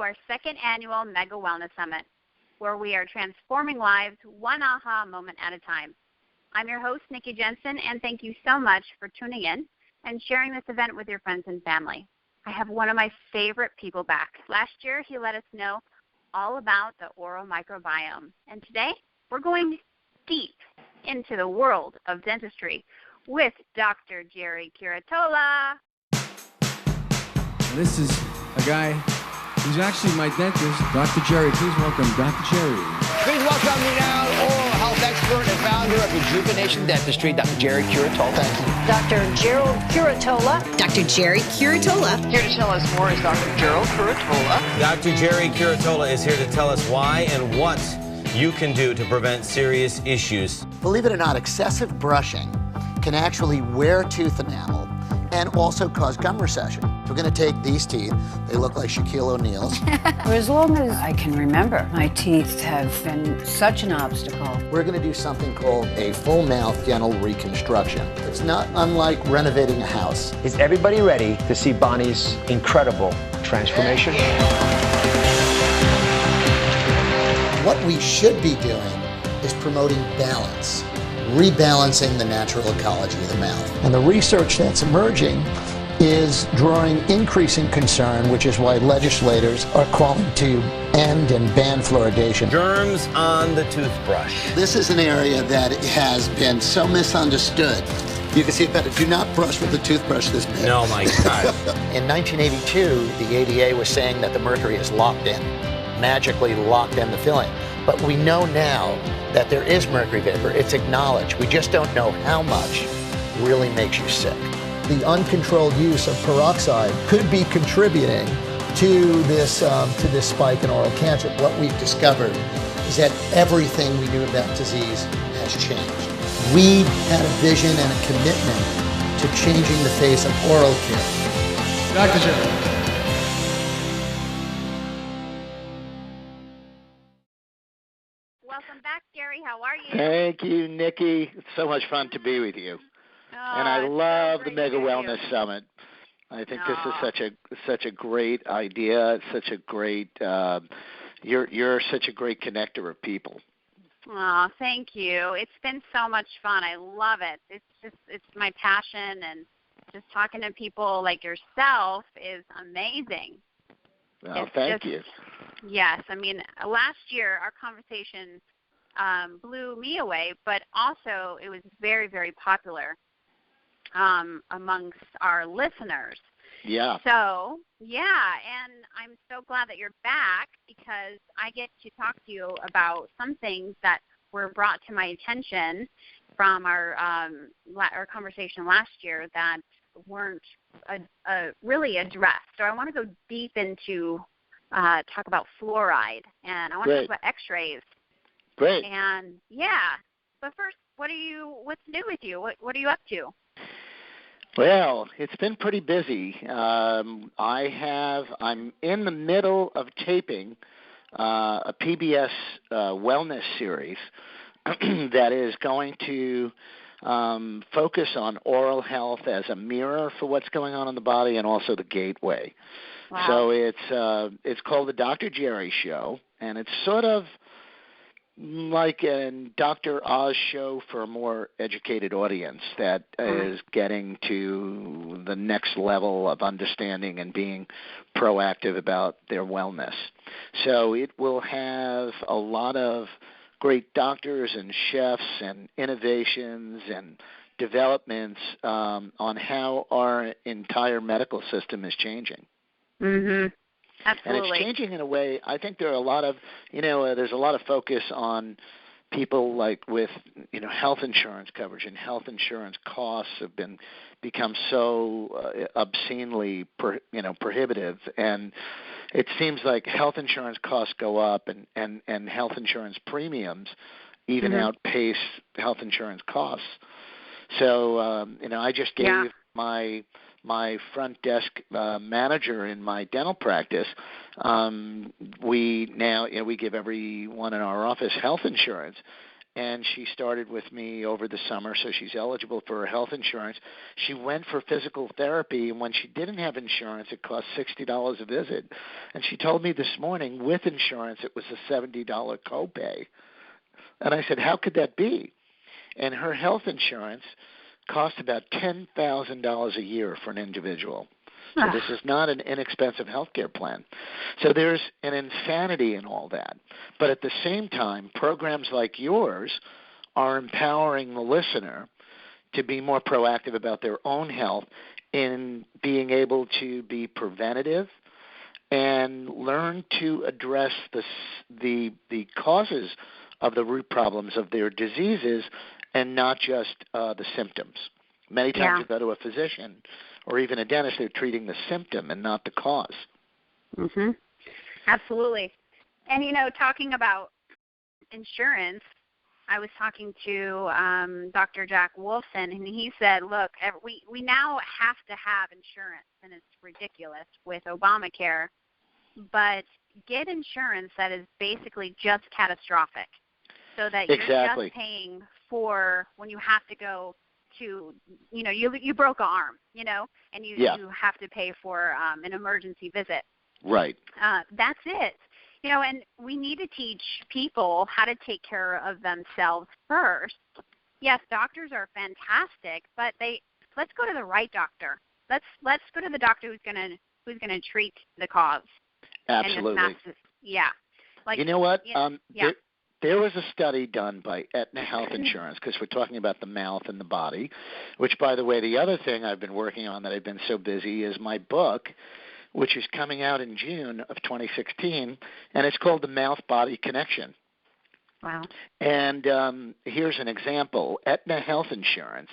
our second annual Mega Wellness Summit, where we are transforming lives one aha moment at a time. I'm your host, Nikki Jencen, and thank you so much for tuning in and sharing this event with your friends and family. I have one of my favorite people back. Last year, he let us know all about the oral microbiome, and today we're going deep into the world of dentistry with Dr. Gerry Curatola. This is a guy who's actually my dentist, Dr. Gerry. Please welcome Dr. Gerry. Please welcome me now, oral health expert and founder of Rejuvenation Dentistry, Dr. Gerry Curatola. Thank you. Dr. Gerald Curatola. Dr. Gerry Curatola. Here to tell us more is Dr. Gerald Curatola. Dr. Gerry Curatola is here to tell us why and what you can do to prevent serious issues. Believe it or not, excessive brushing can actually wear tooth enamel and also cause gum recession. We're going to take these teeth. They look like Shaquille O'Neal's. For as long as I can remember, my teeth have been such an obstacle. We're going to do something called a full mouth dental reconstruction. It's not unlike renovating a house. Is everybody ready to see Bonnie's incredible transformation? What we should be doing is promoting balance, rebalancing the natural ecology of the mouth. And the research that's emerging is drawing increasing concern, which is why legislators are calling to end and ban fluoridation. Germs on the toothbrush. This is an area that has been so misunderstood. You can see it better. Do not brush with the toothbrush this big. No, my God. In 1982, the ADA was saying that the mercury is locked in, magically locked in the filling. But we know now that there is mercury vapor. It's acknowledged. We just don't know how much really makes you sick. The uncontrolled use of peroxide could be contributing to this spike in oral cancer. What we've discovered is that everything we knew about disease has changed. We had a vision and a commitment to changing the face of oral care. Dr. Gerry. Welcome back, Gerry. How are you? Thank you, Nikki. It's so much fun to be with you. And I love the Mega Wellness Summit. I think this is such a great idea. It's such a great you're such a great connector of people. Oh, thank you. It's been so much fun. I love it. It's my passion, and just talking to people like yourself is amazing. Well, thank you. Yes. I mean, last year our conversation blew me away, but also it was very, very popular amongst our listeners. Yeah. So, yeah, and I'm so glad that you're back because I get to talk to you about some things that were brought to my attention from our conversation last year that weren't really addressed. So I want to go deep into talk about fluoride, and I want to talk about X-rays. Great. And yeah, but first, what's new with you? What are you up to? Well, it's been pretty busy. I'm in the middle of taping a PBS wellness series that is going to focus on oral health as a mirror for what's going on in the body and also the gateway. Wow. So it's called the Dr. Gerry Show, and it's sort of like a Dr. Oz show for a more educated audience that is getting to the next level of understanding and being proactive about their wellness. So it will have a lot of great doctors and chefs and innovations and developments on how our entire medical system is changing. Mm-hmm. Absolutely. And it's changing in a way. I think there are a lot of, there's a lot of focus on people like with, health insurance coverage, and health insurance costs have become so obscenely, prohibitive. And it seems like health insurance costs go up and health insurance premiums even outpace health insurance costs. So, I just gave my front desk manager in my dental practice, we give everyone in our office health insurance, and she started with me over the summer, so she's eligible for her health insurance. She went for physical therapy, and when she didn't have insurance, it cost $60 a visit. And she told me this morning, with insurance, it was a $70 copay. And I said, how could that be? And her health insurance costs about $10,000 a year for an individual. So this is not an inexpensive health care plan. So there's an insanity in all that. But at the same time, programs like yours are empowering the listener to be more proactive about their own health in being able to be preventative and learn to address the causes of the root problems of their diseases and not just the symptoms. Many times you go to a physician or even a dentist, they're treating the symptom and not the cause. Mm-hmm. Absolutely. And, talking about insurance, I was talking to Dr. Jack Wolfson, and he said, look, we now have to have insurance, and it's ridiculous with Obamacare, but get insurance that is basically just catastrophic so that you're just paying for when you have to go to, you broke an arm, and you have to pay for an emergency visit. Right. That's it. And we need to teach people how to take care of themselves first. Yes, doctors are fantastic, but let's go to the right doctor. Let's go to the doctor who's gonna treat the cause. Absolutely. Like, you know what? There was a study done by Aetna Health Insurance, because we're talking about the mouth and the body, which, by the way, the other thing I've been working on that I've been so busy is my book, which is coming out in June of 2016, and it's called The Mouth-Body Connection. Wow. And here's an example. Aetna Health Insurance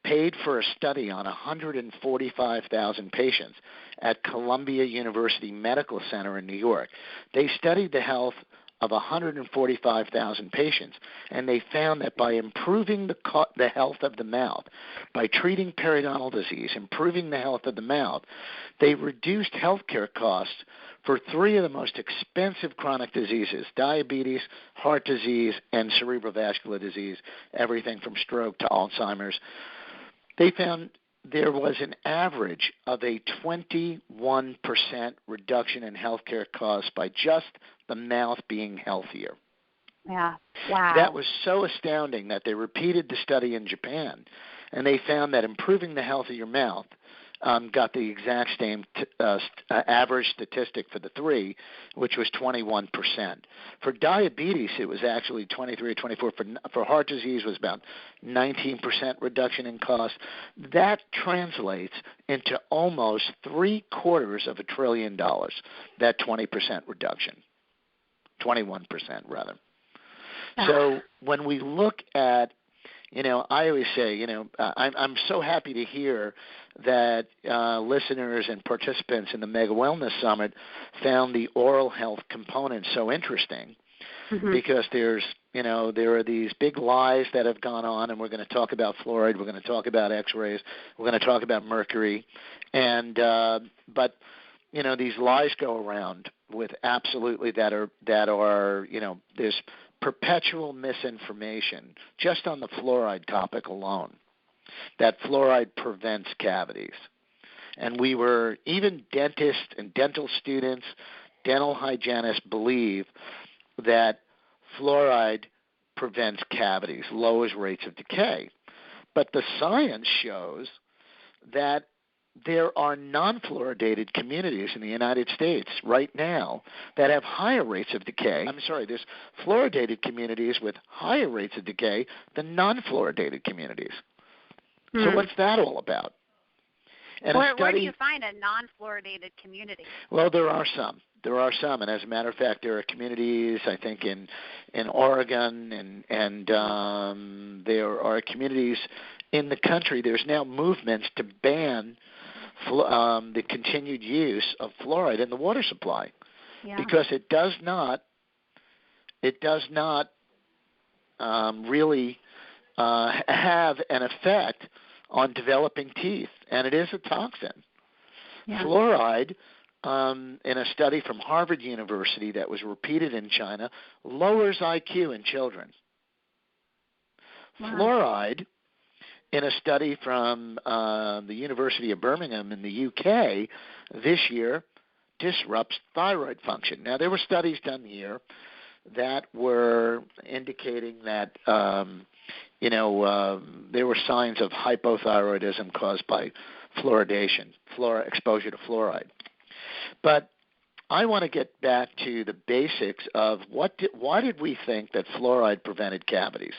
paid for a study on 145,000 patients at Columbia University Medical Center in New York. They studied the health of 145,000 patients, and they found that by improving the health of the mouth, by treating periodontal disease, improving the health of the mouth, they reduced healthcare costs for 3 of the most expensive chronic diseases: diabetes, heart disease, and cerebrovascular disease, everything from stroke to Alzheimer's. They found there was an average of a 21% reduction in healthcare costs by just the mouth being healthier. Yeah, wow. That was so astounding that they repeated the study in Japan, and they found that improving the health of your mouth got the exact same average statistic for the 3, which was 21%. For diabetes, it was actually 23 or 24. For heart disease, was about 19% reduction in cost. That translates into almost $750 billion, that 20% reduction, 21% rather. So when we look at, I always say, I'm so happy to hear that listeners and participants in the Mega Wellness Summit found the oral health component so interesting, because there are these big lies that have gone on, and we're going to talk about fluoride, we're going to talk about X-rays, we're going to talk about mercury, and but these lies go around with absolutely that are there's perpetual misinformation just on the fluoride topic alone, that fluoride prevents cavities. And even dentists and dental students, dental hygienists believe that fluoride prevents cavities, lowers rates of decay. But the science shows that there are non-fluoridated communities in the United States right now that have higher rates of decay. There's fluoridated communities with higher rates of decay than non-fluoridated communities. So what's that all about? And where do you find a non-fluoridated community? Well, there are some. And as a matter of fact, there are communities, I think, in Oregon, and there are communities in the country. There's now movements to ban the continued use of fluoride in the water supply, because it does not really have an effect on developing teeth, and it is a toxin. Fluoride, in a study from Harvard University that was repeated in China, lowers IQ in children. Fluoride, in a study from the University of Birmingham in the UK this year, disrupts thyroid function. Now, there were studies done here that were indicating that, there were signs of hypothyroidism caused by fluoridation, exposure to fluoride. But I want to get back to the basics of why did we think that fluoride prevented cavities?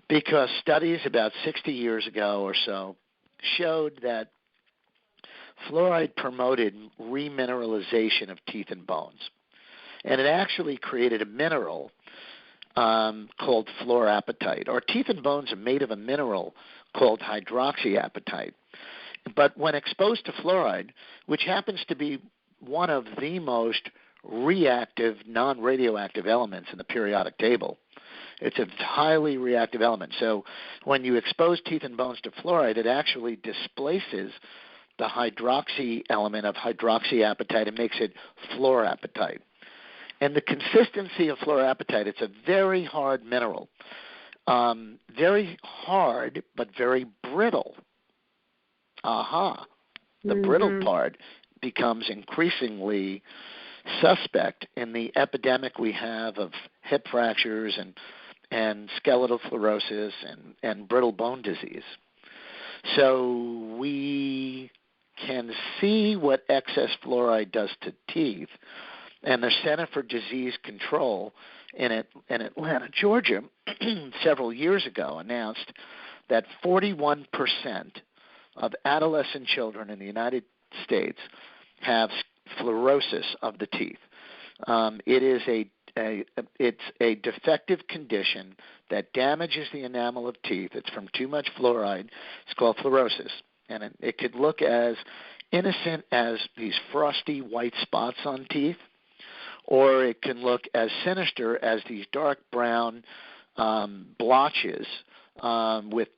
Because studies about 60 years ago or so showed that fluoride promoted remineralization of teeth and bones. And it actually created a mineral called fluorapatite. Our teeth and bones are made of a mineral called hydroxyapatite. But when exposed to fluoride, which happens to be one of the most reactive, non-radioactive elements in the periodic table, it's a highly reactive element. So when you expose teeth and bones to fluoride, it actually displaces the hydroxy element of hydroxyapatite and makes it fluorapatite. And the consistency of fluorapatite, it's a very hard mineral. Very hard, but very brittle. The brittle part becomes increasingly suspect in the epidemic we have of hip fractures and skeletal fluorosis and brittle bone disease. So we can see what excess fluoride does to teeth, and the Center for Disease Control in Atlanta, Georgia, several years ago announced that 41% of adolescent children in the United States have fluorosis of the teeth. It's a defective condition that damages the enamel of teeth. It's from too much fluoride. It's called fluorosis. And it could look as innocent as these frosty white spots on teeth, or it can look as sinister as these dark brown blotches with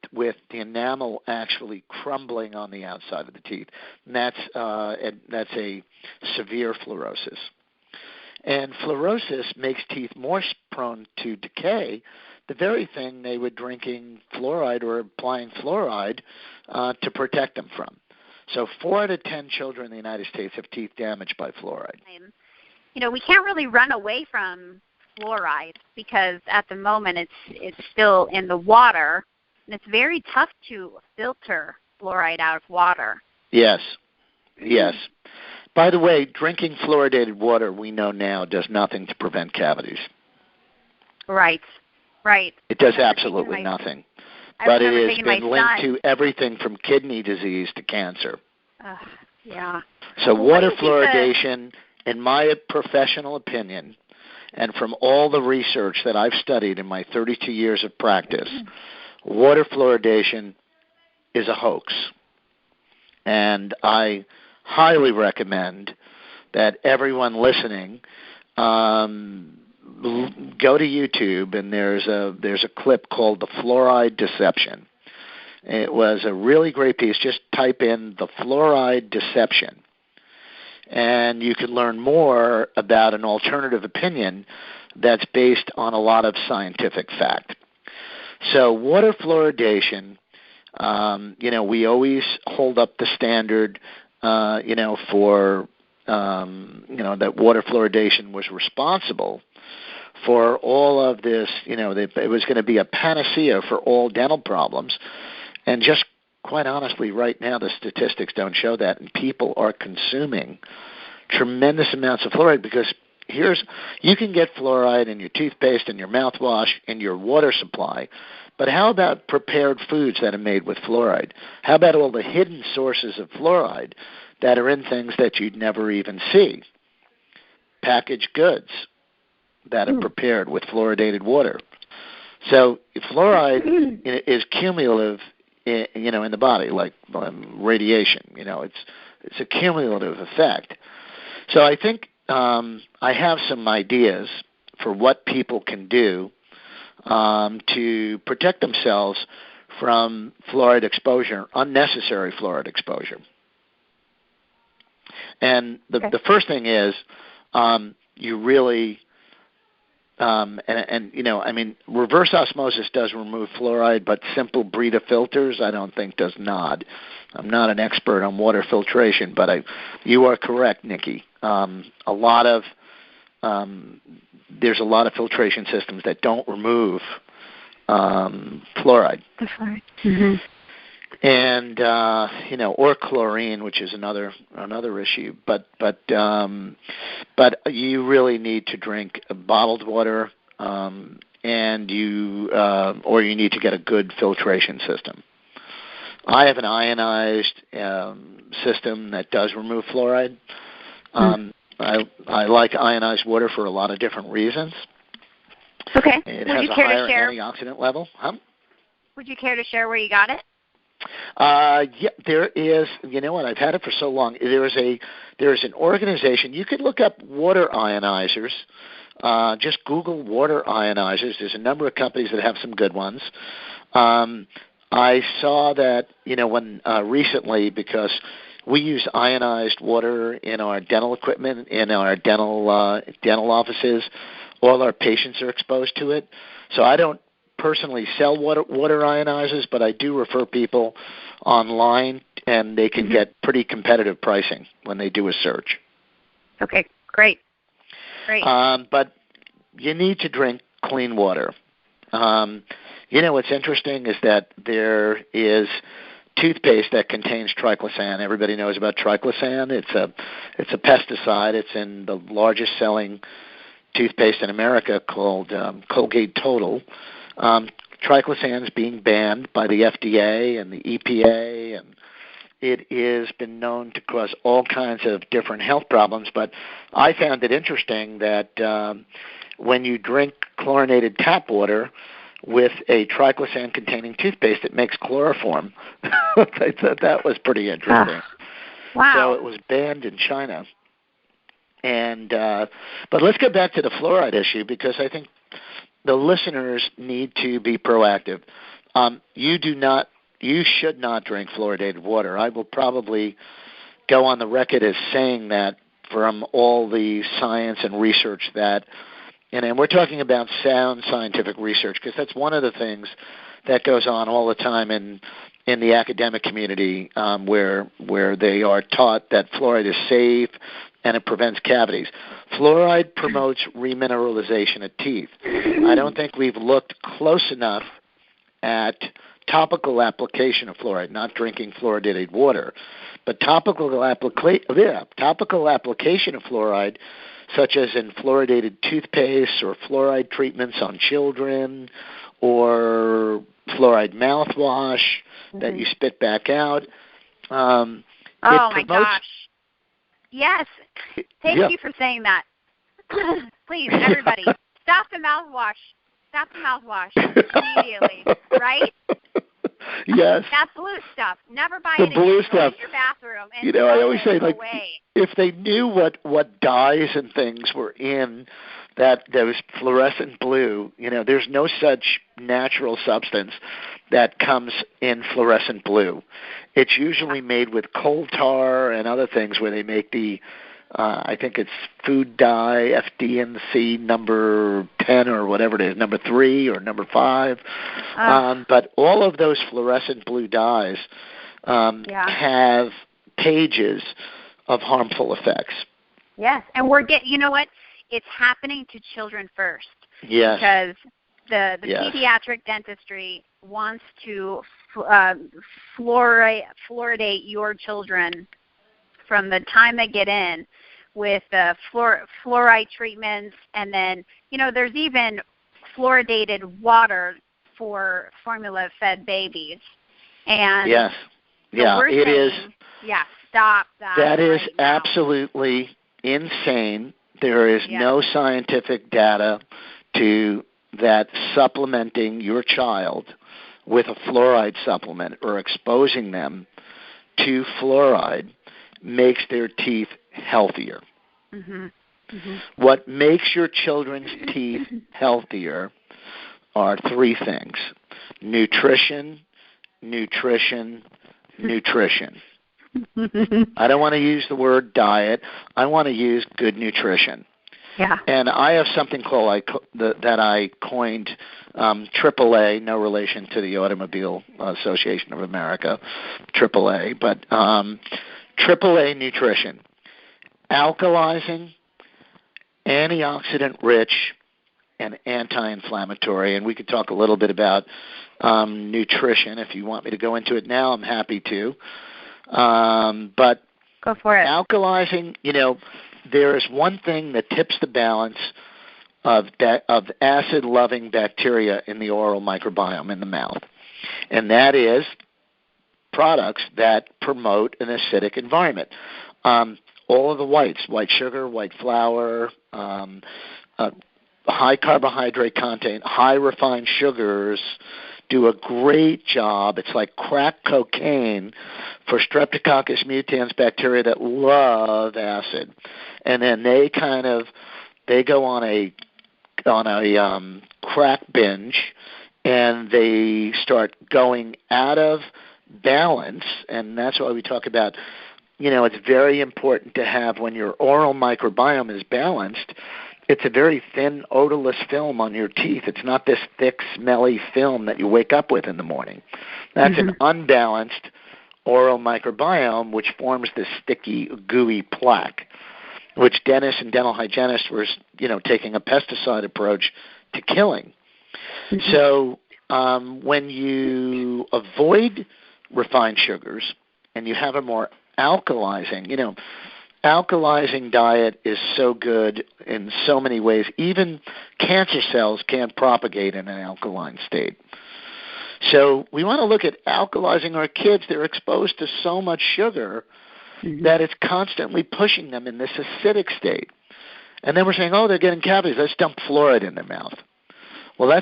the enamel actually crumbling on the outside of the teeth. And that's a severe fluorosis. And fluorosis makes teeth more prone to decay, the very thing they were drinking fluoride or applying fluoride to protect them from. So 4 out of 10 children in the United States have teeth damaged by fluoride. We can't really run away from fluoride because at the moment it's still in the water, and it's very tough to filter fluoride out of water. Yes. By the way, drinking fluoridated water, we know now, does nothing to prevent cavities. Right. It does absolutely nothing. But it has been linked to everything from kidney disease to cancer. Yeah. So water fluoridation, in my professional opinion, and from all the research that I've studied in my 32 years of practice, water fluoridation is a hoax. And I highly recommend that everyone listening go to YouTube, and there's a clip called The Fluoride Deception. It was a really great piece. Just type in The Fluoride Deception, and you can learn more about an alternative opinion that's based on a lot of scientific fact. So water fluoridation, we always hold up the standard, for, that water fluoridation was responsible for all of this, it was going to be a panacea for all dental problems. And just quite honestly, right now, the statistics don't show that, and people are consuming tremendous amounts of fluoride because you can get fluoride in your toothpaste and your mouthwash and your water supply, but how about prepared foods that are made with fluoride? How about all the hidden sources of fluoride that are in things that you'd never even see? Packaged goods that are prepared with fluoridated water. So fluoride is cumulative, in the body, like radiation. It's a cumulative effect. So I think I have some ideas for what people can do to protect themselves from fluoride exposure, unnecessary fluoride exposure. And the first thing is you really reverse osmosis does remove fluoride, but simple Brita filters, I don't think does not. I'm not an expert on water filtration, but you are correct, Nikki. There's a lot of filtration systems that don't remove fluoride. The fluoride. Mm-hmm. And or chlorine, which is another issue. But you really need to drink bottled water, and you need to get a good filtration system. I have an ionized system that does remove fluoride. I like ionized water for a lot of different reasons. Okay. It Would has you a care higher to share? antioxidant level. Would you care to share where you got it? There is. You know what? I've had it for so long. There is an organization. You could look up water ionizers. Just Google water ionizers. There's a number of companies that have some good ones. I saw that when recently, because we use ionized water in our dental equipment, in our dental offices. All our patients are exposed to it. So I don't personally sell water ionizers, but I do refer people online, and they can get pretty competitive pricing when they do a search. Okay, great. But you need to drink clean water. What's interesting is that there is toothpaste that contains triclosan. Everybody knows about triclosan. It's a pesticide. It's in the largest selling toothpaste in America called Colgate Total. Triclosan is being banned by the FDA and the EPA, and it has been known to cause all kinds of different health problems. But I found it interesting that when you drink chlorinated tap water with a triclosan-containing toothpaste, it makes chloroform. I thought that was pretty interesting. Wow. So it was banned in China. And but let's get back to the fluoride issue, because I think the listeners need to be proactive. You should not drink fluoridated water. I will probably go on the record as saying that from all the science and research that, and we're talking about sound scientific research, because that's one of the things that goes on all the time in the academic community, where they are taught that fluoride is safe and it prevents cavities. Fluoride promotes remineralization of teeth. I don't think we've looked close enough at topical application of fluoride, not drinking fluoridated water, but topical application of fluoride, such as in fluoridated toothpaste or fluoride treatments on children, or fluoride mouthwash that you spit back out. Oh my gosh. Yes. Thank you for saying that. Please, everybody, stop the mouthwash. Stop the mouthwash immediately, right? Yes. That blue stuff. Never buy the it blue again. stuff. Go in your bathroom and I always say, like, away. If they knew what dyes and things were in that was fluorescent blue, there's no such natural substance that comes in fluorescent blue. It's usually made with coal tar and other things where they make the, I think it's food dye, FD&C number 10 or whatever it is, number 3 or number 5. But all of those fluorescent blue dyes have pages of harmful effects. Yes, and you know what? It's happening to children first. Yes. Because the pediatric dentistry wants to fluoridate your children from the time they get in with fluoride treatments, and then, there's even fluoridated water for formula-fed babies. And yes. Yeah, it is. Yeah, stop that. That is right now. Absolutely insane. There is no scientific data to that supplementing your child with a fluoride supplement or exposing them to fluoride makes their teeth healthier. Mm-hmm. Mm-hmm. What makes your children's teeth healthier are 3 things: nutrition, nutrition, nutrition. I don't want to use the word diet. I want to use good nutrition. Yeah. And I have something called that I coined AAA, no relation to the Automobile Association of America, AAA, but AAA nutrition, alkalizing, antioxidant-rich, and anti-inflammatory. And we could talk a little bit about nutrition. If you want me to go into it now, I'm happy to. But go for it. Alkalizing, there is one thing that tips the balance of acid-loving bacteria in the oral microbiome in the mouth, and that is products that promote an acidic environment. All of the whites, white sugar, white flour, high carbohydrate content, high refined sugars do a great job. It's like crack cocaine for Streptococcus mutans bacteria that love acid. And then they go on a crack binge, and they start going out of balance. And that's why we talk about, it's very important to have, when your oral microbiome is balanced, it's a very thin, odorless film on your teeth. It's not this thick, smelly film that you wake up with in the morning. That's an unbalanced oral microbiome, which forms this sticky, gooey plaque, which dentists and dental hygienists were, taking a pesticide approach to killing. So when you avoid refined sugars and you have a more alkalizing, alkalizing diet is so good in so many ways. Even cancer cells can't propagate in an alkaline state. So we want to look at alkalizing our kids. They're exposed to so much sugar that it's constantly pushing them in this acidic state. And then we're saying, they're getting cavities. Let's dump fluoride in their mouth. Well,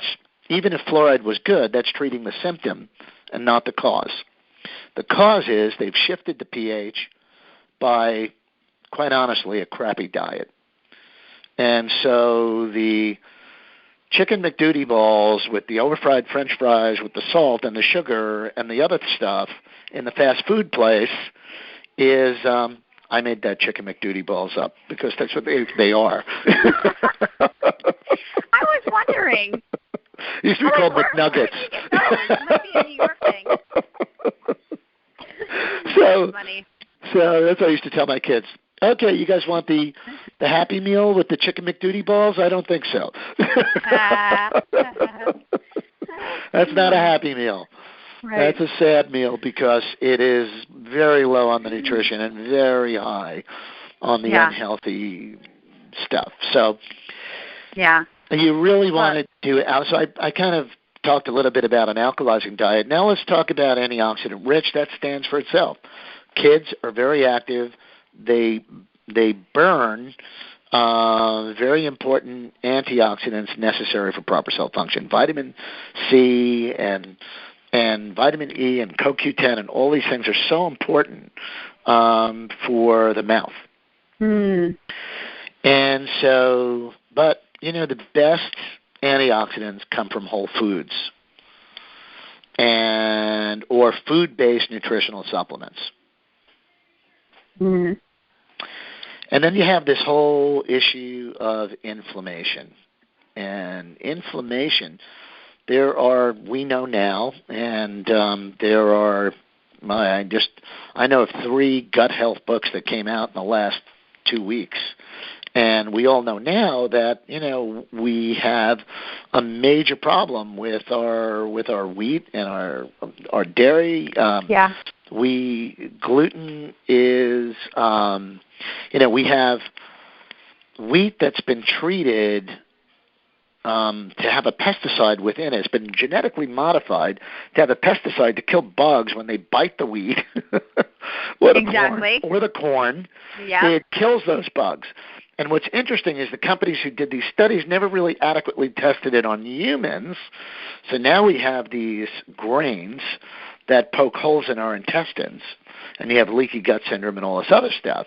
even if fluoride was good, that's treating the symptom and not the cause. The cause is they've shifted the pH by, quite honestly, a crappy diet. And so the chicken McDuty balls with the overfried French fries with the salt and the sugar and the other stuff in the fast food place is, I made that chicken McDuty balls up because that's what they are. I was wondering. Used to be called McNuggets. It must be a New York thing. So funny. So that's what I used to tell my kids. Okay, you guys want the Happy Meal with the chicken McDuty balls? I don't think so. That's not a Happy Meal. Right. That's a sad meal because it is very low on the nutrition and very high on the unhealthy stuff. So you really want to do it. So I kind of talked a little bit about an alkalizing diet. Now let's talk about antioxidant rich. That stands for itself. Kids are very active. They burn very important antioxidants necessary for proper cell function. Vitamin C and vitamin E and CoQ10 and all these things are so important for the mouth. And so, but, the best antioxidants come from whole foods or food-based nutritional supplements. And then you have this whole issue of inflammation. And inflammation, we know now, and there are, I know of 3 gut health books that came out in the last 2 weeks. And we all know now that, we have a major problem with our wheat and our dairy. Gluten is, we have wheat that's been treated to have a pesticide within it. It's been genetically modified to have a pesticide to kill bugs when they bite the wheat or the corn. Yeah. It kills those bugs. And what's interesting is the companies who did these studies never really adequately tested it on humans. So now we have these grains that poke holes in our intestines, and you have leaky gut syndrome and all this other stuff.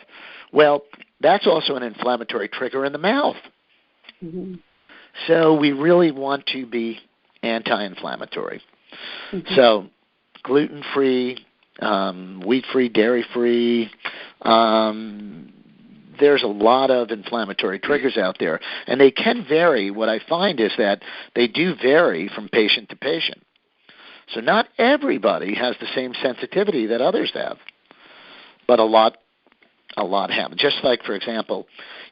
Well, that's also an inflammatory trigger in the mouth. So we really want to be anti-inflammatory. So gluten-free, wheat-free, dairy-free, there's a lot of inflammatory triggers out there, and they can vary. What I find is that they do vary from patient to patient. So not everybody has the same sensitivity that others have, but a lot have. Just like, for example,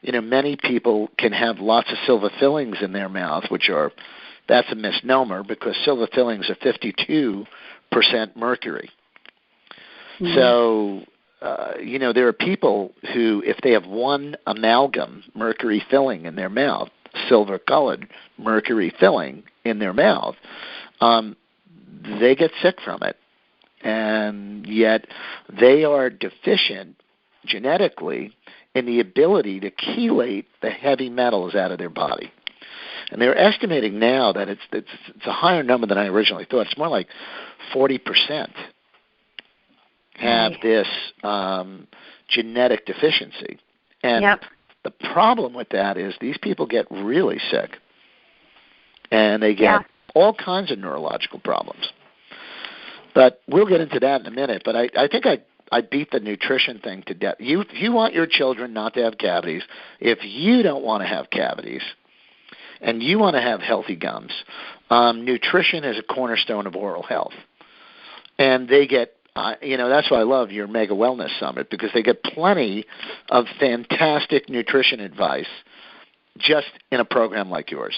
many people can have lots of silver fillings in their mouth, that's a misnomer because silver fillings are 52% mercury. Mm-hmm. So, there are people who, if they have one amalgam mercury filling in their mouth, silver-colored mercury filling in their mouth, they get sick from it. And yet they are deficient genetically in the ability to chelate the heavy metals out of their body. And they're estimating now that it's a higher number than I originally thought. It's more like 40% have this genetic deficiency. And the problem with that is these people get really sick. And they get all kinds of neurological problems. But we'll get into that in a minute. But I think I beat the nutrition thing to death. If you want your children not to have cavities, if you don't want to have cavities, and you want to have healthy gums, nutrition is a cornerstone of oral health. And they get, that's why I love your Mega Wellness Summit, because they get plenty of fantastic nutrition advice just in a program like yours.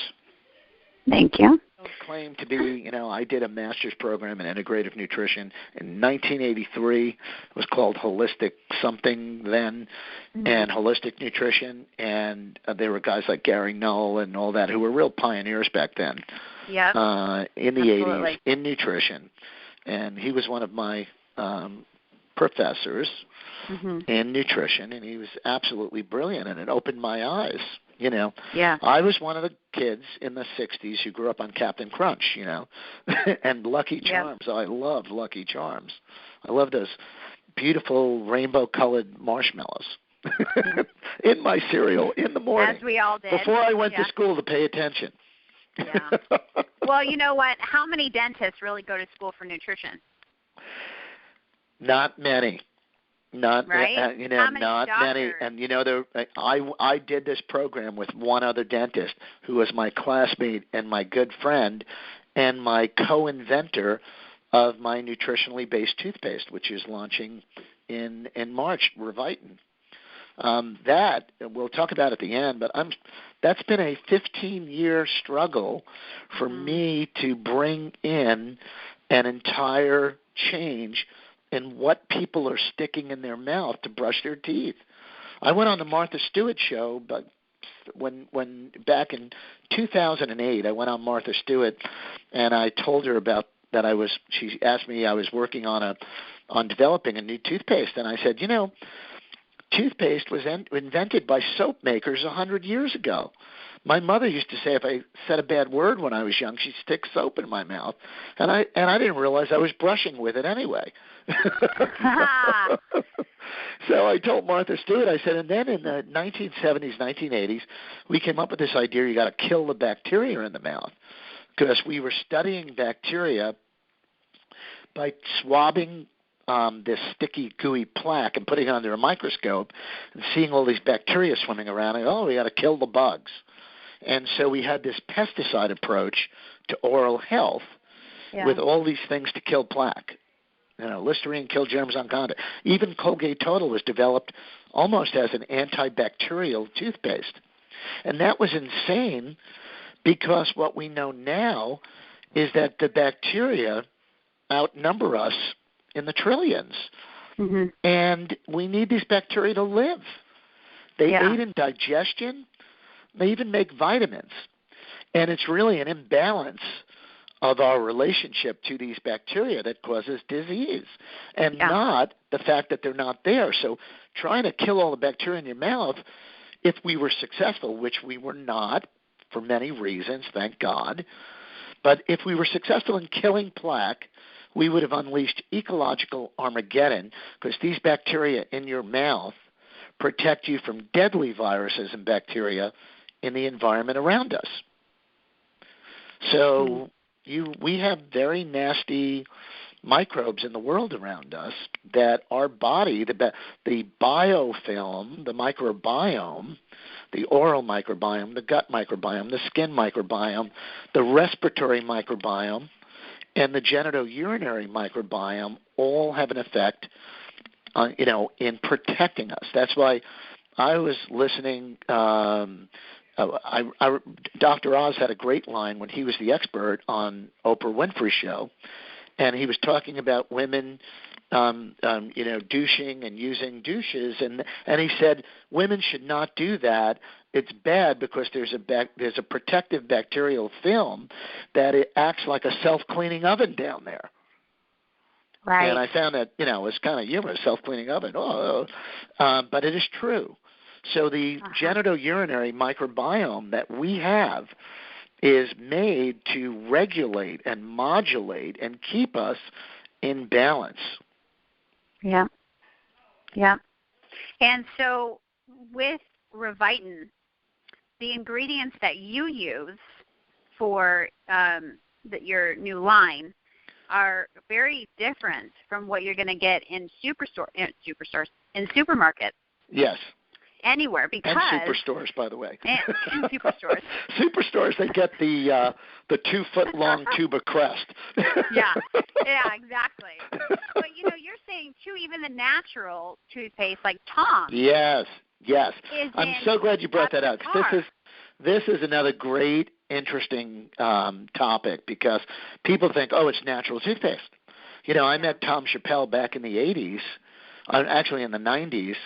Thank you. I don't claim to be, I did a master's program in integrative nutrition in 1983. It was called Holistic something then, and Holistic Nutrition. And there were guys like Gary Null and all that who were real pioneers back then in the 80s in nutrition. And he was one of my professors in nutrition, and he was absolutely brilliant, and it opened my eyes. I was one of the kids in the 60s who grew up on Captain Crunch, and Lucky Charms. I loved Lucky Charms. I loved those beautiful rainbow-colored marshmallows in my cereal in the morning. As we all did. Before I went to school to pay attention. Yeah. Well, you know what? How many dentists really go to school for nutrition? Not many. Not right? Not many. And I did this program with one other dentist who was my classmate and my good friend and my co-inventor of my nutritionally based toothpaste, which is launching in March, Revitin. That we'll talk about at the end, but that's been a 15-year struggle for me to bring in an entire change in what people are sticking in their mouth to brush their teeth. I went on the Martha Stewart show, but when back in 2008, I went on Martha Stewart, and I told her about that she asked me I was working on developing a new toothpaste, and I said, toothpaste was invented by soap makers 100 years ago. My mother used to say if I said a bad word when I was young, she'd stick soap in my mouth, and I didn't realize I was brushing with it anyway. So I told Martha Stewart, I said, and then in the 1970s, 1980s, we came up with this idea you got to kill the bacteria in the mouth, because we were studying bacteria by swabbing this sticky, gooey plaque and putting it under a microscope and seeing all these bacteria swimming around. And, we got to kill the bugs. And so we had this pesticide approach to oral health with all these things to kill plaque. Listerine killed germs on contact. Even Colgate Total was developed almost as an antibacterial toothpaste. And that was insane because what we know now is that the bacteria outnumber us in the trillions. And we need these bacteria to live. They aid in digestion. They even make vitamins. And it's really an imbalance of our relationship to these bacteria that causes disease, and not the fact that they're not there. So trying to kill all the bacteria in your mouth, if we were successful, which we were not for many reasons, thank God, but if we were successful in killing plaque, we would have unleashed ecological Armageddon, because these bacteria in your mouth protect you from deadly viruses and bacteria in the environment around us. So we have very nasty microbes in the world around us that our body, the biofilm, the microbiome, the oral microbiome, the gut microbiome, the skin microbiome, the respiratory microbiome, and the genitourinary microbiome all have an effect on, in protecting us. That's why I was listening. Dr. Oz had a great line when he was the expert on Oprah Winfrey's show, and he was talking about women, douching and using douches, and he said women should not do that. It's bad because there's a protective bacterial film that it acts like a self-cleaning oven down there. Right. And I found that, it's kind of humorous, self-cleaning oven. But it is true. So the genitourinary microbiome that we have is made to regulate and modulate and keep us in balance. Yeah. Yeah. And so with Revitin, the ingredients that you use for your new line are very different from what you're going to get in supermarkets. Yes. Anywhere, because and superstores, by the way. And superstores. Superstores, they get the 2-foot-long tube of Crest. Yeah, exactly. But you're saying too, even the natural toothpaste like Tom's. Yes. I'm so glad you brought that up. This is another great, interesting topic because people think, it's natural toothpaste. I met Tom Chappelle back in the 80s, actually in the 90s,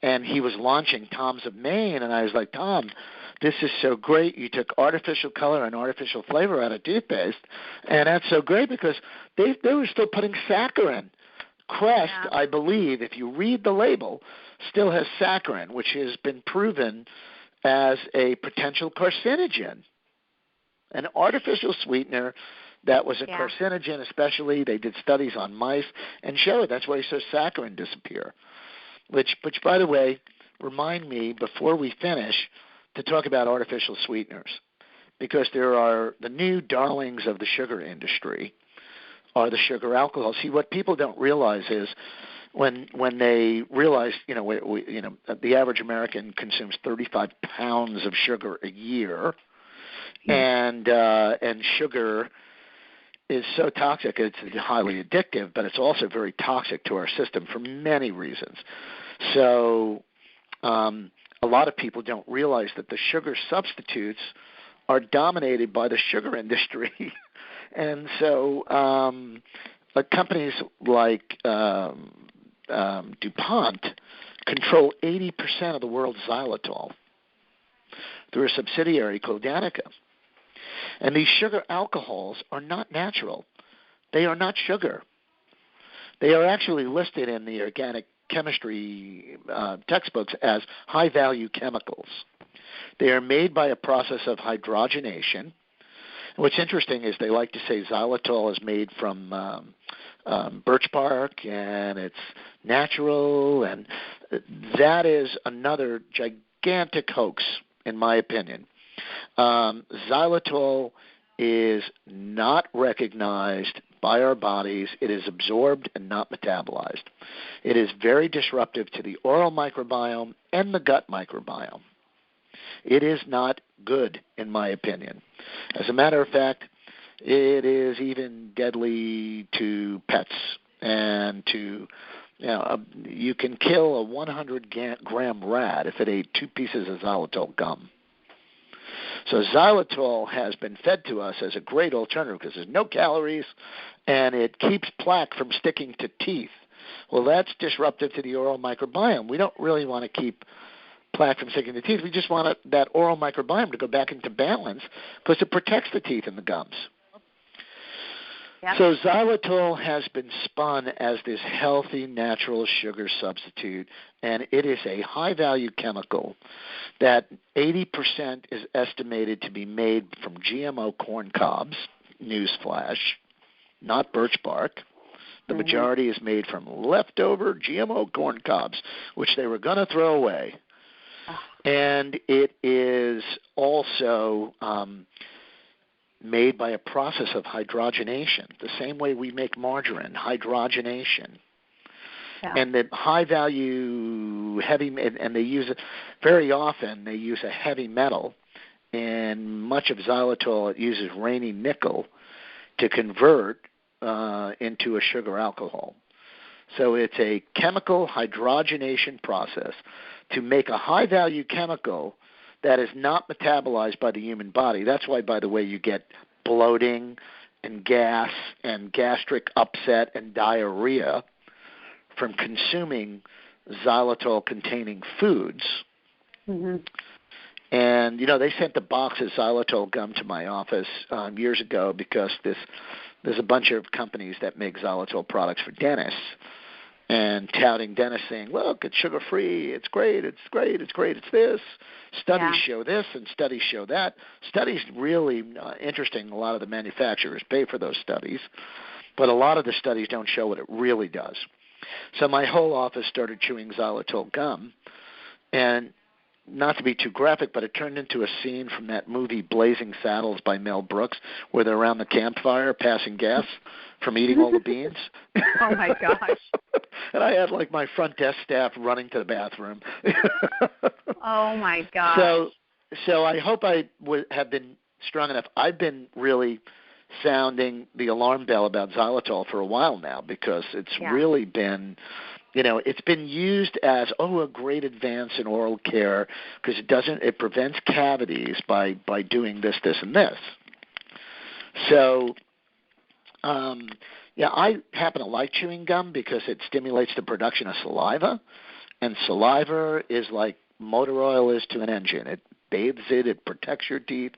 and he was launching Tom's of Maine, and I was like, Tom, this is so great. You took artificial color and artificial flavor out of toothpaste, and that's so great because they were still putting saccharin. Crest, I believe, if you read the label, still has saccharin, which has been proven as a potential carcinogen. An artificial sweetener that was a carcinogen, especially. They did studies on mice and showed that's why you saw saccharin disappear. Which, by the way, remind me before we finish to talk about artificial sweeteners, because there are the new darlings of the sugar industry are the sugar alcohols. See, what people don't realize is when they realize, the average American consumes 35 pounds of sugar a year, and sugar is so toxic, it's highly addictive, but it's also very toxic to our system for many reasons. So a lot of people don't realize that the sugar substitutes are dominated by the sugar industry. And so companies like DuPont control 80% of the world's xylitol through a subsidiary called Danica. And these sugar alcohols are not natural. They are not sugar. They are actually listed in the organic chemistry textbooks as high-value chemicals. They are made by a process of hydrogenation. What's interesting is they like to say xylitol is made from birch bark and it's natural, and that is another gigantic hoax, in my opinion. Xylitol is not recognized by our bodies. It is absorbed and not metabolized. It is very disruptive to the oral microbiome and the gut microbiome. It is not good, in my opinion. As a matter of fact, it is even deadly to pets and to, you can kill a 100-gram rat if it ate 2 pieces of xylitol gum. So xylitol has been fed to us as a great alternative because there's no calories and it keeps plaque from sticking to teeth. Well, that's disruptive to the oral microbiome. We don't really want to keep plaque from sticking to teeth. We just want that oral microbiome to go back into balance because it protects the teeth and the gums. Yep. So xylitol has been spun as this healthy natural sugar substitute, and it is a high-value chemical that 80% is estimated to be made from GMO corn cobs, newsflash, not birch bark. The majority is made from leftover GMO corn cobs, which they were going to throw away. And it is also made by a process of hydrogenation, the same way we make margarine, hydrogenation. Yeah. And the high-value heavy, and they use it very often. They use a heavy metal, and much of xylitol it uses Raney nickel to convert into a sugar alcohol. So it's a chemical hydrogenation process to make a high-value chemical that is not metabolized by the human body. That's why, by the way, you get bloating and gas and gastric upset and diarrhea from consuming xylitol-containing foods. Mm-hmm. And, they sent a box of xylitol gum to my office years ago because there's a bunch of companies that make xylitol products for dentists, and touting dentists saying, look, it's sugar-free, it's great, it's great, it's great, it's this. Studies show this and studies show that. Studies really interesting. A lot of the manufacturers pay for those studies, but a lot of the studies don't show what it really does. So my whole office started chewing xylitol gum, and not to be too graphic, but it turned into a scene from that movie Blazing Saddles by Mel Brooks, where they're around the campfire passing gas from eating all the beans. Oh, my gosh. And I had, my front desk staff running to the bathroom. Oh, my gosh. So I hope I have been strong enough. I've been really sounding the alarm bell about xylitol for a while now because it's really been, it's been used as, a great advance in oral care because it prevents cavities by doing this, this, and this. So, I happen to like chewing gum because it stimulates the production of saliva, and saliva is like motor oil is to an engine. It bathes it, it protects your teeth.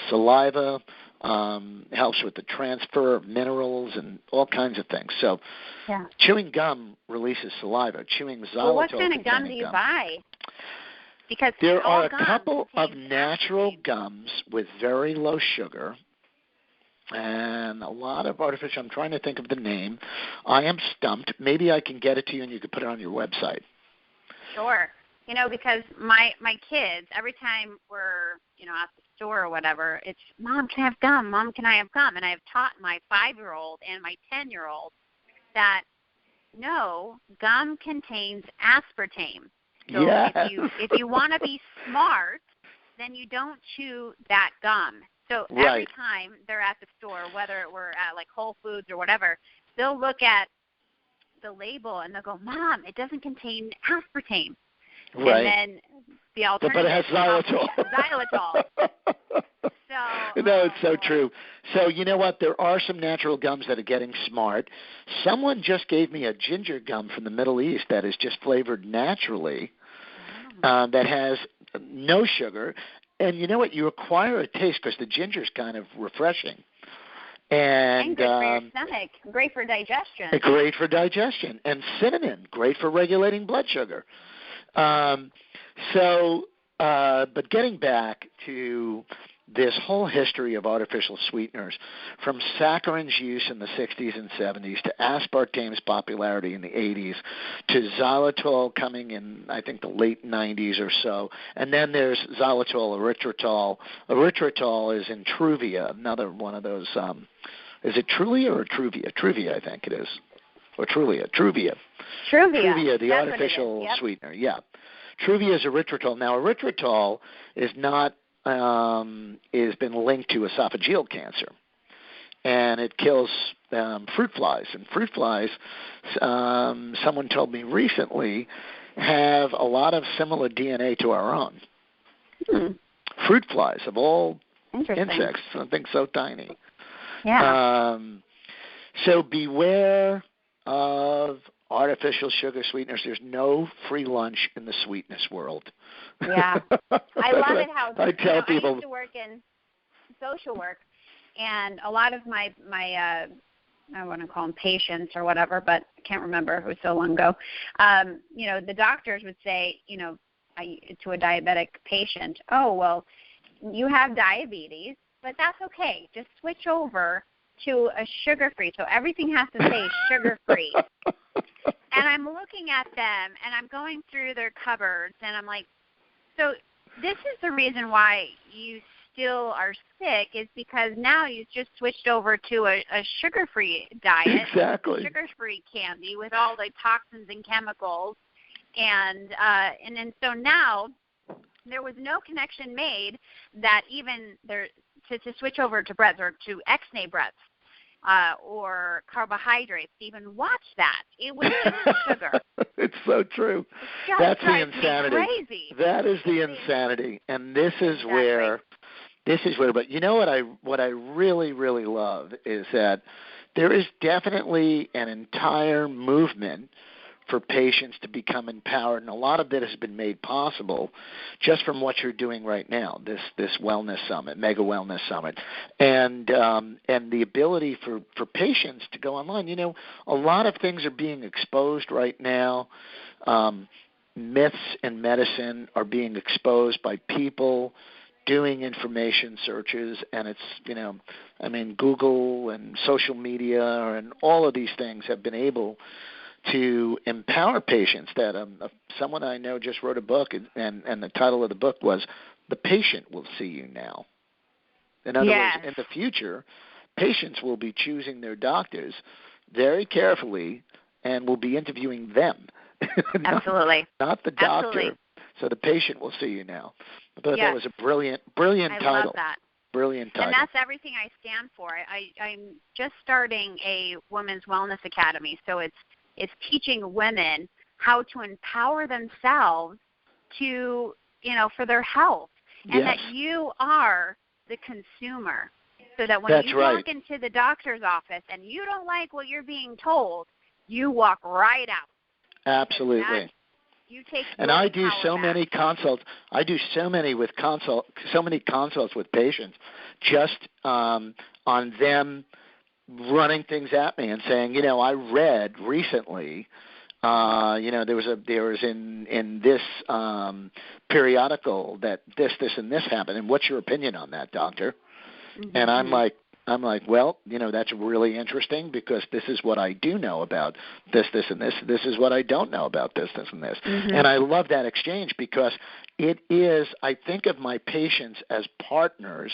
Saliva helps with the transfer of minerals and all kinds of things. So chewing gum releases saliva. Chewing xylitol. Well, what kind of gum do you buy? Because there are a couple of natural gums with very low sugar and a lot of artificial. I'm trying to think of the name. I am stumped. Maybe I can get it to you and you can put it on your website. Sure. Because my kids, every time we're, at the store or whatever, it's, Mom, can I have gum? Mom, can I have gum? And I have taught my 5-year-old and my 10-year-old that, no, gum contains aspartame. So if you want to be smart, then you don't chew that gum. So every time they're at the store, whether we're at Whole Foods or whatever, they'll look at the label and they'll go, Mom, it doesn't contain aspartame. Right. And then the alternative. But it has xylitol. No, it's so true. So you know what? There are some natural gums that are getting smart. Someone just gave me a ginger gum from the Middle East that is just flavored naturally, that has no sugar. And you know what? You acquire a taste because the ginger is kind of refreshing. And good for your stomach. Great for digestion. Great for digestion. And cinnamon, great for regulating blood sugar. But getting back to this whole history of artificial sweeteners, from saccharin's use in the 60s and 70s to aspartame's popularity in the 80s to xylitol coming in, I think, the late 90s or so. And then there's xylitol erythritol. Erythritol is in Truvia, another one of those. Is it Trulia or Truvia? Truvia, I think it is. Or Trulia. Truvia, the artificial sweetener. Yeah. Truvia is erythritol. Now, erythritol is not has been linked to esophageal cancer, and it kills fruit flies. And fruit flies, someone told me recently, have a lot of similar DNA to our own. Fruit flies of all insects, something so tiny. Yeah. So beware of artificial sugar sweeteners. There's no free lunch in the sweetness world. Yeah. I love it how I tell people. I used to work in social work, and a lot of my I want to call them patients or whatever, but I can't remember. It was so long ago. The doctors would say, to a diabetic patient, oh, well, you have diabetes, but that's okay. Just switch over to a sugar-free. So everything has to say sugar-free. And I'm looking at them, and I'm going through their cupboards, and I'm like, so this is the reason why you still are sick is because now you've just switched over to a sugar-free diet, exactly, sugar-free candy with all the toxins and chemicals, and then so now there was no connection made that even there to switch over to breads or to XNA breads or carbohydrates to even watch that. It was just sugar. It's so true. That's the insanity. Crazy. That is the insanity, and this is where. But you know what I really, really love is that there is definitely an entire movement for patients to become empowered, and a lot of that has been made possible just from what you're doing right now, this wellness summit, mega wellness summit, and the ability for patients to go online. You know, a lot of things are being exposed right now. Myths in medicine are being exposed by people doing information searches, and it's, you know, I mean, Google and social media and all of these things have been able to empower patients. That someone I know just wrote a book, and the title of the book was "The Patient Will See You Now." In other words, in the future, patients will be choosing their doctors very carefully and will be interviewing them. Absolutely. Not the doctor. Absolutely. So the patient will see you now. I thought that was a brilliant title. I love that. Brilliant title. And that's everything I stand for. I'm just starting a women's wellness academy, so it's teaching women how to empower themselves to, you know, for their health, and that you are the consumer, so that when you walk into the doctor's office and you don't like what you're being told, you walk right out. Absolutely. You take and I do so many consults. I do so many consults with patients, just on them running things at me and saying, you know, I read recently, you know, there was in this periodical that this and this happened, and what's your opinion on that, doctor? Mm-hmm. And I'm like, well, you know, that's really interesting, because this is what I do know about this, and this. This is what I don't know about this, and this. Mm-hmm. And I love that exchange, because it is, I think of my patients as partners,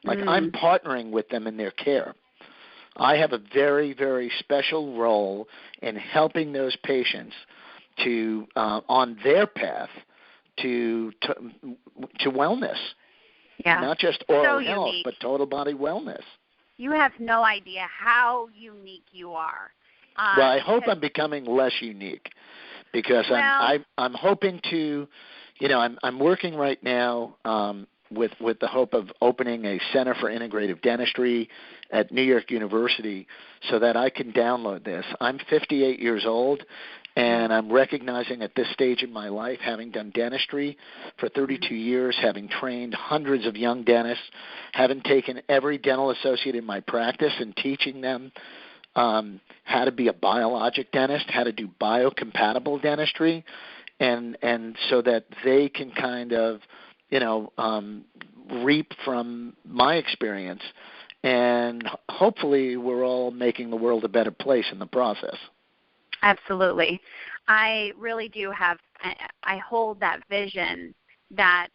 like I'm partnering with them in their care. I have a very, very special role in helping those patients to on their path to wellness. Yeah. Not just oral health, but total body wellness. You have no idea how unique you are. Well, I hope I'm becoming less unique, because I'm hoping to, you know, I'm working right now with the hope of opening a Center for Integrative Dentistry at New York University, so that I can download this. I'm 58 years old, and I'm recognizing at this stage in my life, having done dentistry for 32 years, having trained hundreds of young dentists, having taken every dental associate in my practice and teaching them how to be a biologic dentist, how to do biocompatible dentistry, and so that they can kind of, you know, reap from my experience, and hopefully we're all making the world a better place in the process. Absolutely. I really do I hold that vision, that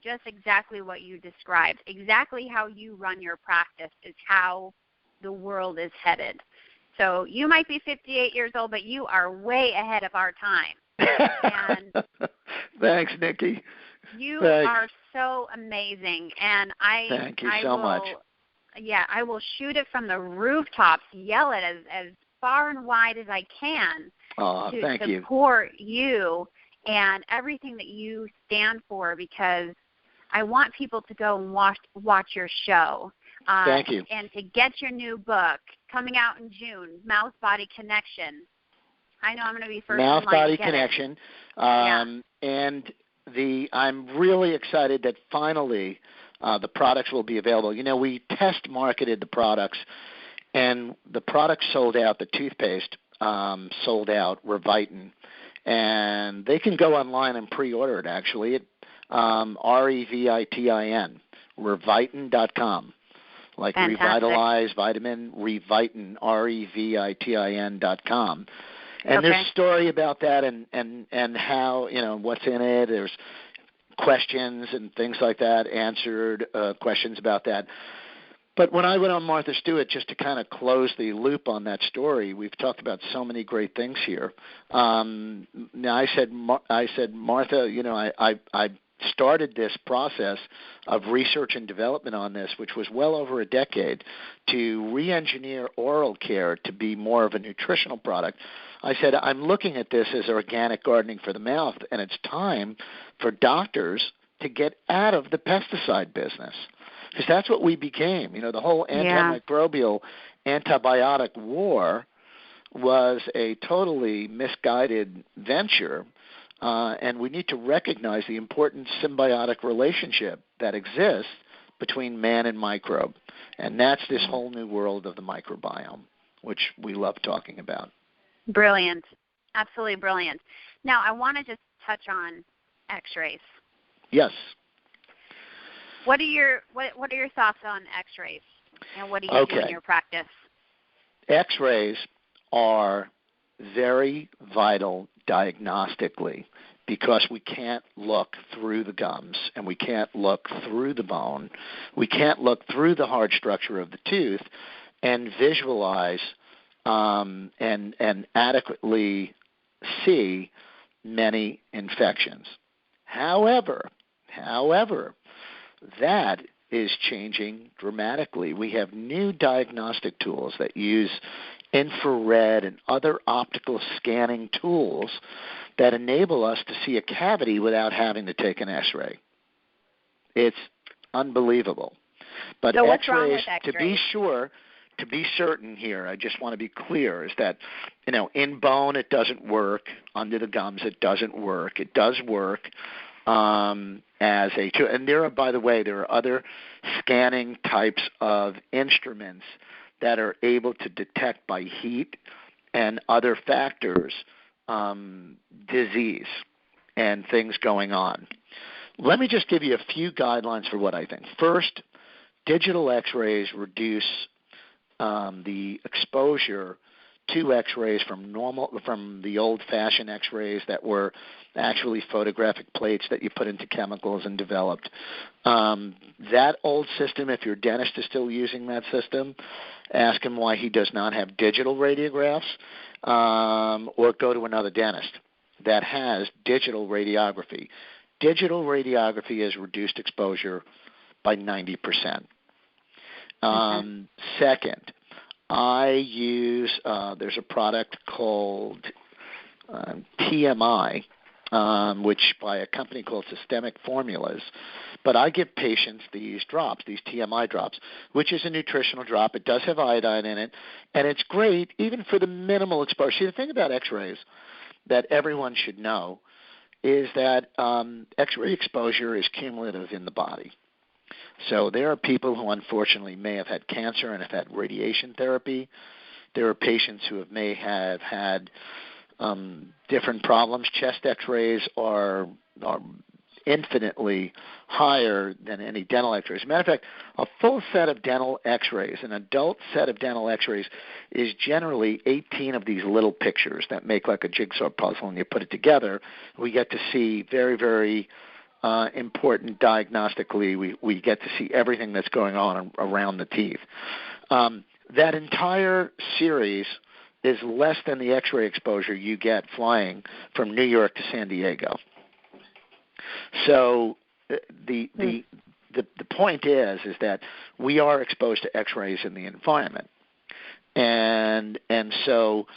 just exactly what you described, exactly how you run your practice is how the world is headed. So you might be 58 years old, but you are way ahead of our time. And thanks, Nikki. You are so amazing, and thank you so much. Yeah, I will shoot it from the rooftops, yell it as far and wide as I can to support you and everything that you stand for, because I want people to go and watch your show. Thank you. And to get your new book coming out in June, Mouth Body Connection. I know I'm going to be first Mouth in line Body to get Connection. it. And I'm really excited that finally the products will be available. You know, we test marketed the products, and the products sold out. The toothpaste sold out, Revitin, and they can go online and pre-order it, actually, at REVITIN, Revitin.com. Like Fantastic. Revitalize, Vitamin, Revitin, REVITIN.com. And there's a story about that, and how, you know, what's in it. There's questions and things like that, answered questions about that. But when I went on Martha Stewart, just to kind of close the loop on that story, we've talked about so many great things here. Now I said, Martha, I started this process of research and development on this, which was well over a decade, to re-engineer oral care to be more of a nutritional product. I said, I'm looking at this as organic gardening for the mouth, and it's time for doctors to get out of the pesticide business. Because that's what we became. The whole antimicrobial, antibiotic war was a totally misguided venture, and we need to recognize the important symbiotic relationship that exists between man and microbe. And that's this whole new world of the microbiome, which we love talking about. Brilliant. Absolutely brilliant. Now, I want to just touch on X-rays. Yes. What are your thoughts on X-rays, and what do you do in your practice? X-rays are very vital diagnostically because we can't look through the gums and we can't look through the bone. We can't look through the hard structure of the tooth and visualize and adequately see many infections. However, that is changing dramatically. We have new diagnostic tools that use infrared and other optical scanning tools that enable us to see a cavity without having to take an X-ray. It's unbelievable. But so X-rays, to be certain here, I just want to be clear, is that, in bone it doesn't work, under the gums it doesn't work. It does work as a tool. And by the way, there are other scanning types of instruments that are able to detect by heat and other factors disease and things going on. Let me just give you a few guidelines for what I think. First, digital X-rays reduce the exposure to X-rays from the old-fashioned X-rays that were actually photographic plates that you put into chemicals and developed. That old system, if your dentist is still using that system, ask him why he does not have digital radiographs, or go to another dentist that has digital radiography. Digital radiography has reduced exposure by 90%. Second, I use, there's a product called TMI, which by a company called Systemic Formulas. But I give patients these drops, these TMI drops, which is a nutritional drop. It does have iodine in it, and it's great even for the minimal exposure. See, the thing about X-rays that everyone should know is that X-ray exposure is cumulative in the body. So there are people who unfortunately may have had cancer and have had radiation therapy. There are patients who may have had different problems. Chest X-rays are infinitely higher than any dental X-rays. As a matter of fact, a full set of dental X-rays, an adult set of dental X-rays, is generally 18 of these little pictures that make like a jigsaw puzzle, and you put it together. We get to see very, very important diagnostically. We get to see everything that's going on around the teeth. That entire series is less than the X-ray exposure you get flying from New York to San Diego. So the point is that we are exposed to X-rays in the environment, and so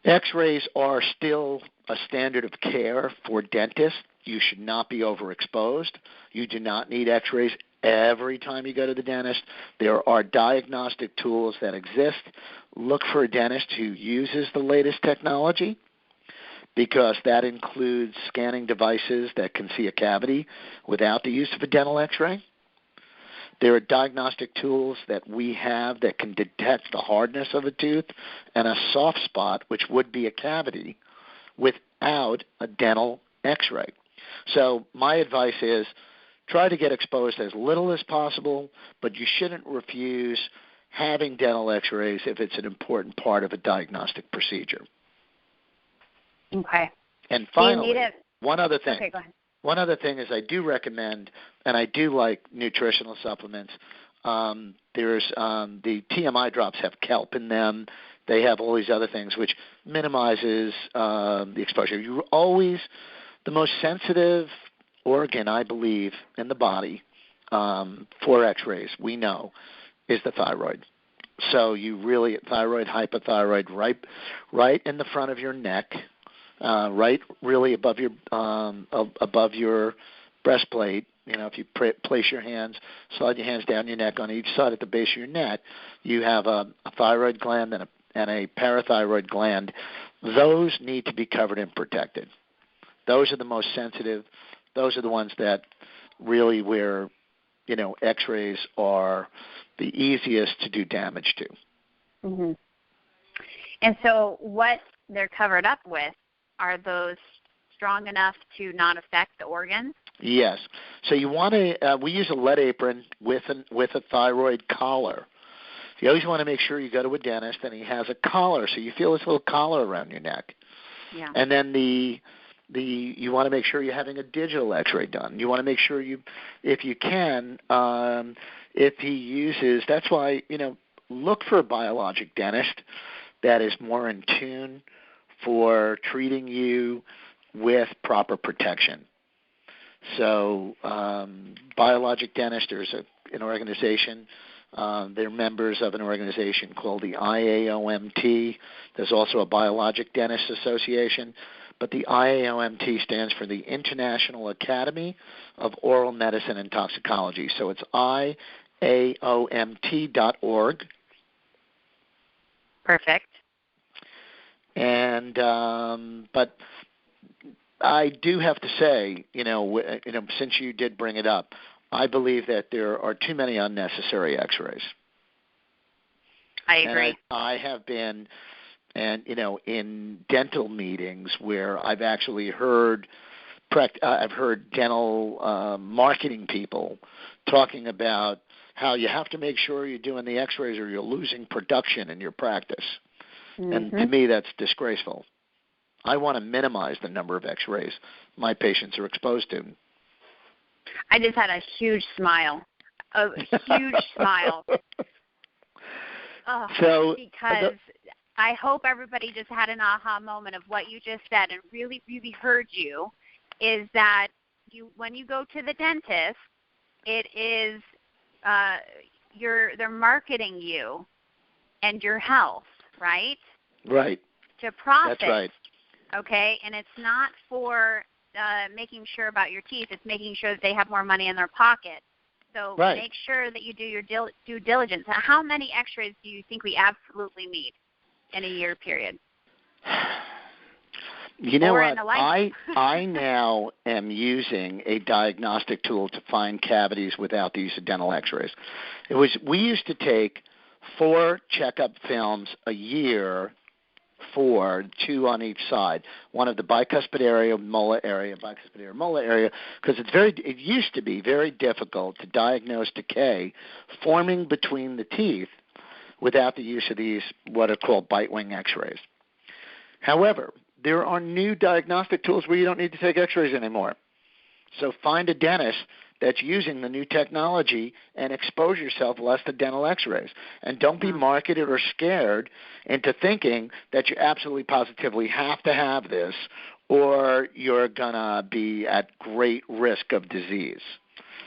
X-rays are still a standard of care for dentists. You should not be overexposed. You do not need X-rays every time you go to the dentist. There are diagnostic tools that exist. Look for a dentist who uses the latest technology, because that includes scanning devices that can see a cavity without the use of a dental X-ray. There are diagnostic tools that we have that can detect the hardness of a tooth and a soft spot, which would be a cavity, without a dental X-ray. So my advice is try to get exposed as little as possible, but you shouldn't refuse having dental X-rays if it's an important part of a diagnostic procedure. Okay. And finally, one other thing. Okay, go ahead. one other thing is I do recommend, and I do like nutritional supplements. There's the TMI drops have kelp in them. They have all these other things which minimizes the exposure. You're always the most sensitive organ, I believe, in the body for X-rays, we know, is the thyroid. So you really, thyroid, hypothyroid, right in the front of your neck, right really above your breastplate. You know, if you place your hands, slide your hands down your neck on each side at the base of your neck, you have a thyroid gland and a parathyroid gland. Those need to be covered and protected. Those are the most sensitive. Those are the ones that really where, you know, X-rays are the easiest to do damage to. Mm-hmm. And so what they're covered up with, are those strong enough to not affect the organs? Yes. So you want to, we use a lead apron with a thyroid collar. You always want to make sure you go to a dentist and he has a collar, so you feel this little collar around your neck. Yeah. And then you want to make sure you're having a digital X-ray done. You want to make sure you, if you can, if he uses, that's why, you know, look for a biologic dentist that is more in tune for treating you with proper protection. So Biologic Dentist, there's an organization, they're members of an organization called the IAOMT. There's also a Biologic Dentist Association, but the IAOMT stands for the International Academy of Oral Medicine and Toxicology. So it's IAOMT.org. Perfect. And but I do have to say, since you did bring it up, I believe that there are too many unnecessary X-rays. I agree. And I have been, in dental meetings where I've actually heard, I've heard dental marketing people talking about how you have to make sure you're doing the X-rays or you're losing production in your practice. Mm-hmm. And to me, that's disgraceful. I want to minimize the number of X-rays my patients are exposed to. I just had a huge smile, smile. Because I hope everybody just had an aha moment of what you just said and really, really heard you, is that when you go to the dentist, it is they're marketing you and your health, right? Right. To profit. That's right. Okay, and it's not for making sure about your teeth. It's making sure that they have more money in their pocket. So Make sure that you do your due diligence. How many X-rays do you think we absolutely need in a year period? You know what? I now am using a diagnostic tool to find cavities without the use of dental X-rays. We used to take 4 checkup films a year, 2 on each side, one of the bicuspid area, molar area, because it used to be very difficult to diagnose decay forming between the teeth without the use of these what are called bite wing X-rays. However, there are new diagnostic tools where you don't need to take X-rays anymore. So find a dentist that's using the new technology and expose yourself less to dental X-rays. And don't be marketed or scared into thinking that you absolutely positively have to have this or you're going to be at great risk of disease.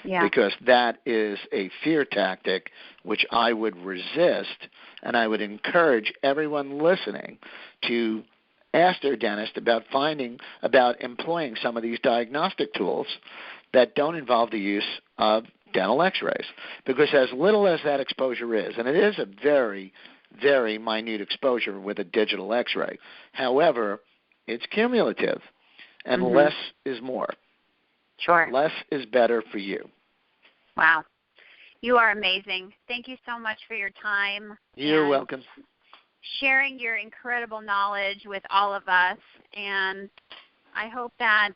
Yeah. Because that is a fear tactic which I would resist, and I would encourage everyone listening to ask their dentist about employing some of these diagnostic tools that don't involve the use of dental X-rays. Because as little as that exposure is, and it is a very, very minute exposure with a digital X-ray, however, it's cumulative, and less is more. Sure. Less is better for you. Wow. You are amazing. Thank you so much for your time. You're welcome. Sharing your incredible knowledge with all of us, and I hope that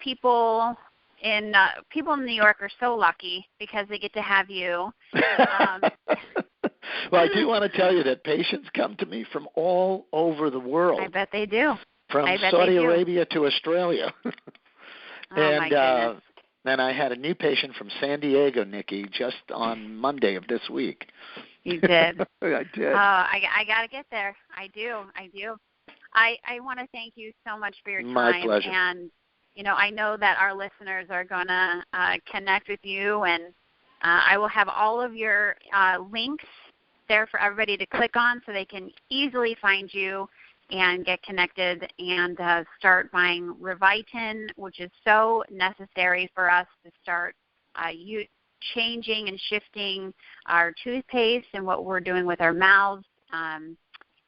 people in New York are so lucky because they get to have you. Well, I do want to tell you that patients come to me from all over the world. I bet they do. From Saudi Arabia to Australia. my goodness. And I had a new patient from San Diego, Nikki, just on Monday of this week. You did. I did. I got to get there. I do. I want to thank you so much for your time. My pleasure. And, I know that our listeners are going to connect with you, and I will have all of your links there for everybody to click on so they can easily find you and get connected and start buying Revitin, which is so necessary for us to start changing and shifting our toothpaste and what we're doing with our mouths.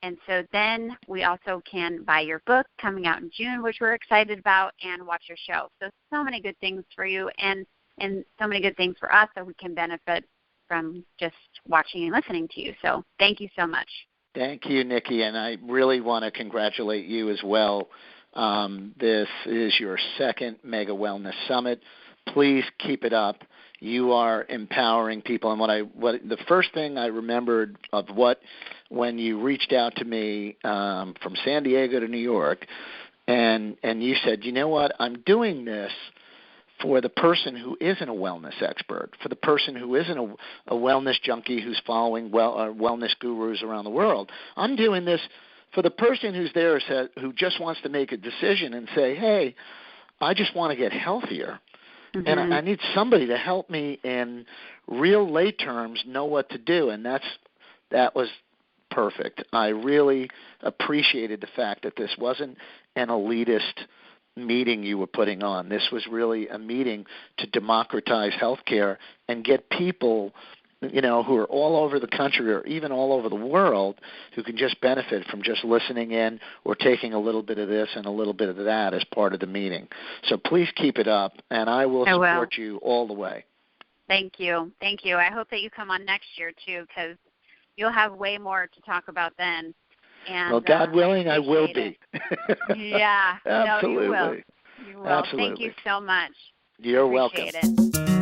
And so then we also can buy your book coming out in June, which we're excited about, and watch your show. So many good things for you and so many good things for us that we can benefit from just watching and listening to you. So thank you so much. Thank you, Nikki, and I really want to congratulate you as well. This is your second Mega Wellness Summit. Please keep it up. You are empowering people. And the first thing I remembered of when you reached out to me from San Diego to New York, and you said, you know what, I'm doing this for the person who isn't a wellness expert, for the person who isn't a wellness junkie who's following wellness gurus around the world. I'm doing this for the person who's there who just wants to make a decision and say, hey, I just want to get healthier. Mm-hmm. And I need somebody to help me in real lay terms know what to do. And that was perfect. I really appreciated the fact that this wasn't an elitist meeting you were putting on. This was really a meeting to democratize healthcare and get people, who are all over the country or even all over the world who can just benefit from just listening in or taking a little bit of this and a little bit of that as part of the meeting. So please keep it up, and I will support you all the way. Thank you. I hope that you come on next year, too, because you'll have way more to talk about then. And, well, God willing, I will be. Yeah. Absolutely. No, you will. Absolutely. Thank you so much. You're welcome. Appreciate it.